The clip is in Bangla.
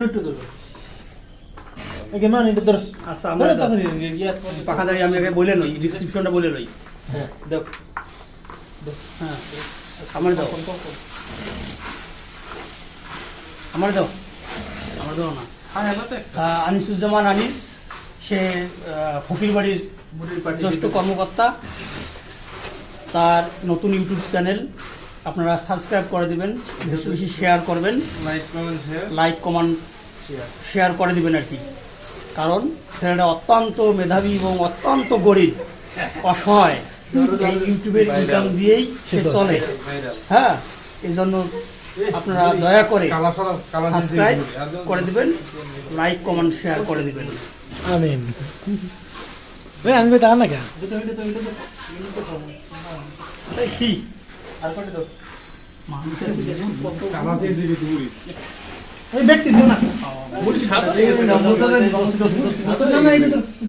একটু ধরো একে মান এটা ধর আচ্ছা আমরা তাড়াতাড়ি গিয়া পাখা দাঁড়িয়ে আমি আগে বলে নই ডিসক্রিপশনটা বলে নই হ্যাঁ দেখ হ্যাঁ আমার দাও আমার দাও আমার দাও না আনিসুজ্জামান আনিস সে ফকিরবাড়ির জ্যেষ্ঠ কর্মকর্তা তার নতুন ইউটিউব চ্যানেল আপনারা সাবস্ক্রাইব করে দিবেন বেশি বেশি শেয়ার করবেন লাইক কমেন্ট শেয়ার করে দিবেন আর কি কারণ ছেলেটা অত্যন্ত মেধাবী এবং অত্যন্ত গরিব অসহায় এই ইউটিউবের ইনকাম দিয়েই সে চলে হ্যাঁ এই জন্য আপনারা দয়া করে সাবস্ক্রাইব করে দিবেন লাইক কমেন্ট শেয়ার করে দিবেন আমিন ভাই আমি তা না কেন কি আর কোটি দাও মানুষের এই ব্যক্তি দিও না বলি সাদা এই না